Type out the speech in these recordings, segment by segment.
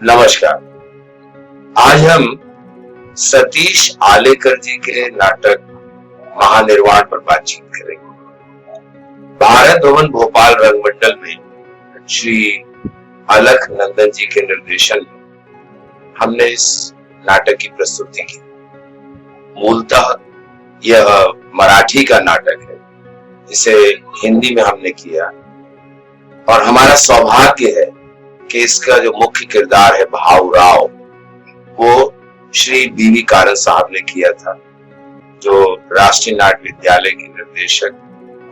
नमस्कार। आज हम सतीश आलेकर जी के नाटक महानिर्वाण पर बातचीत करेंगे। भारत भवन भोपाल रंगमंडल में श्री अलख नंदन जी के निर्देशन में हमने इस नाटक की प्रस्तुति की। मूलतः यह मराठी का नाटक है, इसे हिंदी में हमने किया और हमारा सौभाग्य है कि इसका जो मुख्य किरदार है भाऊ राव, वो श्री बीवी कारन साहब ने किया था, जो राष्ट्रीय नाट्य विद्यालय के निर्देशक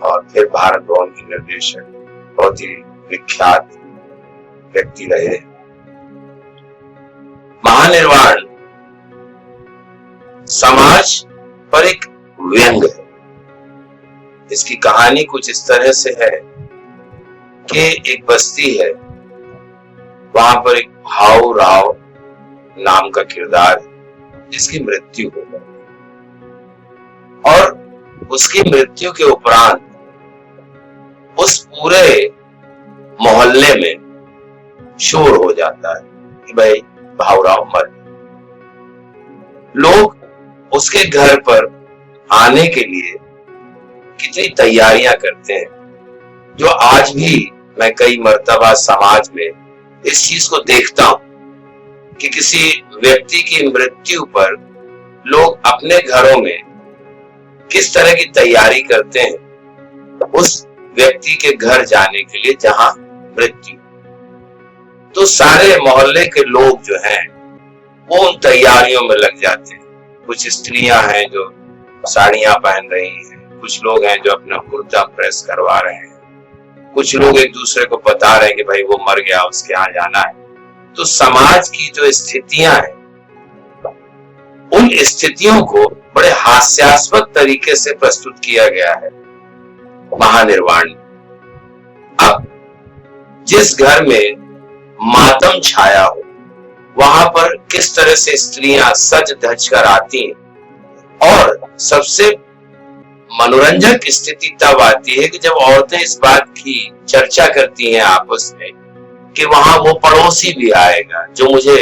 और फिर भारत भवन के निर्देशक, बहुत ही विख्यात व्यक्ति रहे। महानिर्वाण समाज पर एक व्यंग है। इसकी कहानी कुछ इस तरह से है कि एक बस्ती है, वहां पर एक भाऊ राव नाम का किरदार है जिसकी मृत्यु हो गई और उसकी मृत्यु के उपरांत उस पूरे मोहल्ले में शोर हो जाता है कि भाई भाऊ राव मर गए। लोग उसके घर पर आने के लिए कितनी तैयारियां करते हैं, जो आज भी मैं कई मर्तबा समाज में इस चीज को देखता हूं कि किसी व्यक्ति की मृत्यु पर लोग अपने घरों में किस तरह की तैयारी करते हैं उस व्यक्ति के घर जाने के लिए जहां मृत्यु। तो सारे मोहल्ले के लोग जो हैं वो उन तैयारियों में लग जाते हैं। कुछ स्त्रियां हैं जो साड़ियां पहन रही हैं, कुछ लोग हैं जो अपना कुर्ता प्रेस करवा रहे हैं, कुछ लोग एक दूसरे को बता रहे हैं कि भाई वो मर गया, उसके यहाँ जाना है। तो समाज की जो स्थितियां हैं, उन स्थितियों को बड़े हास्यास्पद तरीके से प्रस्तुत किया गया है महानिर्वाण। अब जिस घर में मातम छाया हो, वहां पर किस तरह से स्त्रियां सज धज कर आती हैं और सबसे मनोरंजक स्थिति तब आती है कि जब औरतें इस बात की चर्चा करती हैं आपस में कि वहां वो पड़ोसी भी आएगा जो मुझे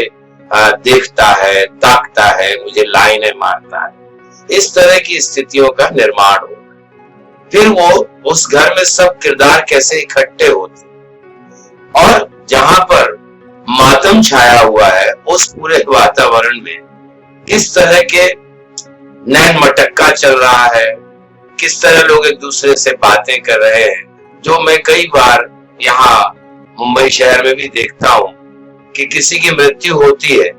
देखता है, ताकता है, मुझे लाइनें मारता है। इस तरह की स्थितियों का निर्माण होगा। फिर वो उस घर में सब किरदार कैसे इकट्ठे होते और जहां पर मातम छाया हुआ है उस पूरे वातावरण में किस तरह के नैन मटक्का चल रहा है, किस तरह लोग एक दूसरे से बातें कर रहे हैं, जो मैं कई बार यहाँ मुंबई शहर में भी देखता हूँ कि किसी की मृत्यु होती है,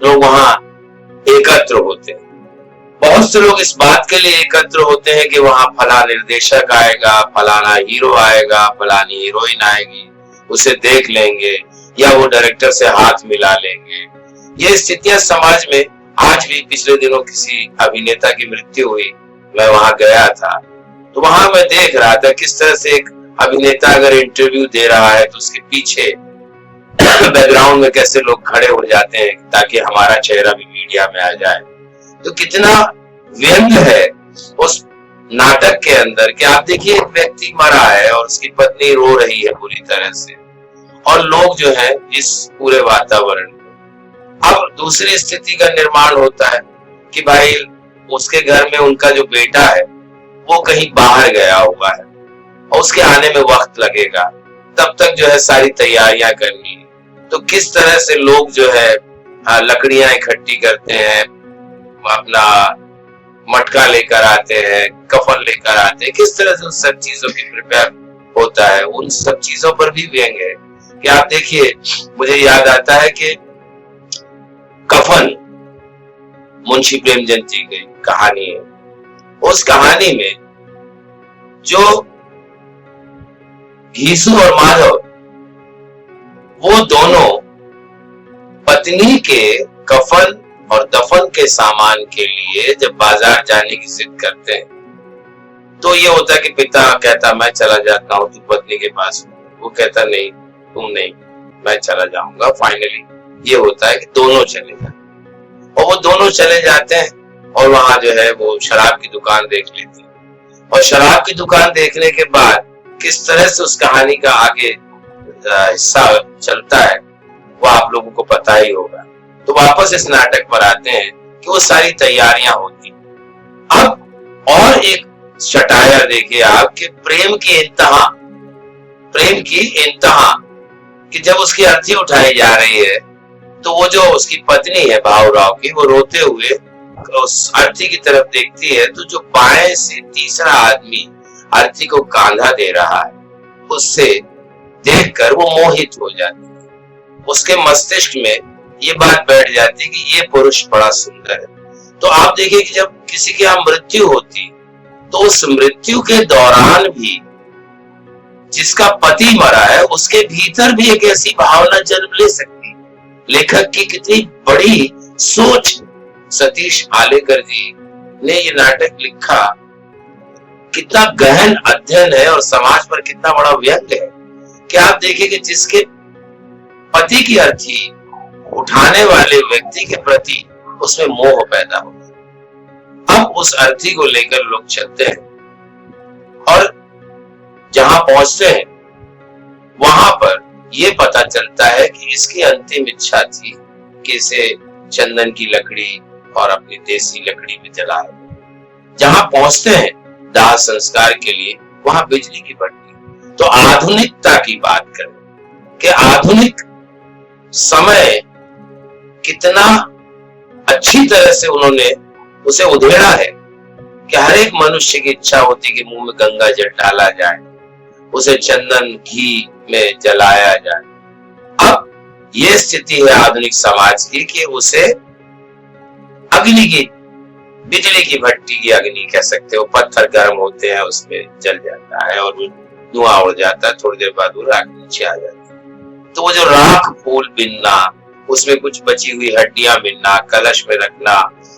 लोग वहां एकत्र होते हैं। बहुत से लोग इस बात के लिए एकत्र होते हैं कि वहां फला निर्देशक आएगा, फलाना हीरो आएगा, फलानी हीरोइन आएगी, उसे देख लेंगे या वो डायरेक्टर से हाथ मिला लेंगे। ये स्थितियां समाज में आज भी, पिछले दिनों किसी अभिनेता की मृत्यु हुई, मैं वहां गया था, तो वहां मैं देख रहा था किस तरह से एक अभिनेता अगर इंटरव्यू दे रहा है तो उसके पीछे बैकग्राउंड में कैसे लोग खड़े हो जाते हैं ताकि हमारा चेहरा भी मीडिया में आ जाए। तो कितना व्यंग है उस नाटक के अंदर कि आप देखिए एक व्यक्ति मरा है और उसकी पत्नी रो रही है बुरी तरह से और लोग जो है इस पूरे वातावरण में। अब दूसरी स्थिति का निर्माण होता है कि भाई उसके घर में उनका जो बेटा है वो कहीं बाहर गया हुआ है और उसके आने में वक्त लगेगा, तब तक जो है सारी तैयारियां करनी है। तो किस तरह से लोग जो है लकड़ियां इकट्ठी करते हैं, अपना मटका लेकर आते हैं, कफन लेकर आते हैं, किस तरह से उन सब चीजों की प्रिपेयर होता है। उन सब चीजों पर भी व्यंग है कि आप देखिए, मुझे याद आता है कि कफन मुंशी प्रेमचंद जी की कहानी है। उस कहानी में जो घीसू और माधव, वो दोनों पत्नी के कफन और दफन के सामान के लिए जब बाजार जाने की जिद करते हैं, तो ये होता है कि पिता कहता मैं चला जाता हूँ, तू पत्नी के पास। वो कहता नहीं, तुम नहीं, मैं चला जाऊंगा। फाइनली ये होता है कि दोनों चले जाते और वो दोनों चले जाते हैं और वहां जो है वो शराब की दुकान देख लेती है। और शराब की दुकान देखने के बाद किस तरह से उस कहानी का आगे हिस्सा चलता है वो आप लोगों को पता ही होगा। तो वापस इस नाटक पर आते हैं कि वो सारी तैयारियां होती। अब और एक शटायर देखिए आप कि प्रेम की इंतहा कि जब उसकी अर्थी उठाई जा रही है तो वो जो उसकी पत्नी है भाऊराव की, वो रोते हुए उस अर्थी की तरफ देखती है, तो जो बाएं से तीसरा आदमी अर्थी को कांधा दे रहा है, उससे देखकर वो मोहित हो जाती है। उसके मस्तिष्क में ये बात बैठ जाती है कि ये पुरुष बड़ा सुंदर है। तो आप देखिए कि जब किसी की यहाँ मृत्यु होती तो उस मृत्यु के दौरान भी जिसका पति मरा है उसके भीतर भी एक ऐसी भावना जन्म ले सकती है। लेखक की कितनी बड़ी सोच, सतीश आलेकर जी ने ये नाटक लिखा, कितना गहन अध्ययन है और समाज पर कितना बड़ा व्यंग है कि आप देखिए कि जिसके पति की अर्थी उठाने वाले व्यक्ति के प्रति उसमें मोह पैदा हो। अब उस अर्थी को लेकर लोग चलते हैं और जहां पहुंचते हैं वहां पर यह पता चलता है कि इसकी अंतिम इच्छा थी कि इसे चंदन की लकड़ी और अपनी देसी लकड़ी में जलाए। जहां पहुंचते हैं दाह संस्कार के लिए, वहां बिजली की भट्टी। तो आधुनिकता की बात करें कि आधुनिक समय कितना अच्छी तरह से उन्होंने उसे उधेड़ा है कि हर एक मनुष्य की इच्छा होती कि मुंह में गंगा जल डाला जाए, उसे चंदन घी में जलाया जाए। अब ये स्थिति है आधुनिक समाज की कि उसे अग्नि की, बिजली की भट्टी की अग्नि कह सकते हो, पत्थर गर्म होते हैं उसमें जल जाता है और धुआं उड़ जाता है, थोड़ी देर बाद वो राख नीचे आ जाती है। तो वो जो राख फूल बिनना, उसमें कुछ बची हुई हड्डियां मिलना, कलश में रखना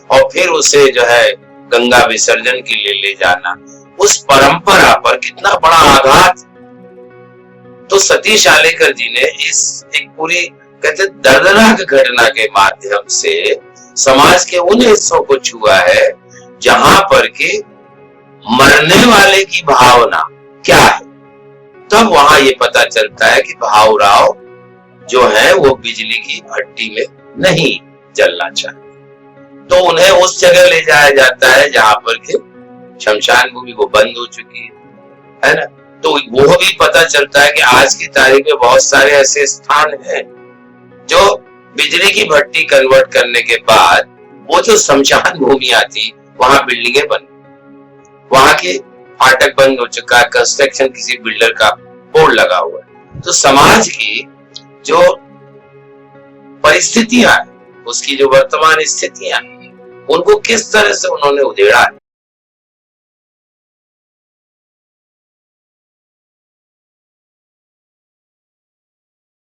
और फिर उसे जो है गंगा विसर्जन के लिए ले जाना, उस परंपरा पर कितना बड़ा आघात। तो सतीश आलेकर जी ने इस एक पूरी कहते दर्दनाक घटना के माध्यम से समाज के उन हिस्सों को छुआ है जहां पर के मरने वाले की भावना क्या है। तब वहां ये पता चलता है कि भाऊराव जो है वो बिजली की भट्टी में नहीं जलना चाहते। तो उन्हें उस जगह ले जाया जाता है जहां पर के शमशान भूमि वो बंद हो चुकी है ना। तो वो भी पता चलता है कि आज की तारीख में बहुत सारे ऐसे स्थान हैं जो बिजली की भट्टी कन्वर्ट करने के बाद वो जो शमशान भूमियां थी वहां बिल्डिंगें बन, वहां के फाटक बंद हो चुका है, कंस्ट्रक्शन किसी बिल्डर का बोर्ड लगा हुआ है। तो समाज की जो परिस्थितियां, उसकी जो वर्तमान स्थितियां, उनको किस तरह से उन्होंने उधेड़ा है।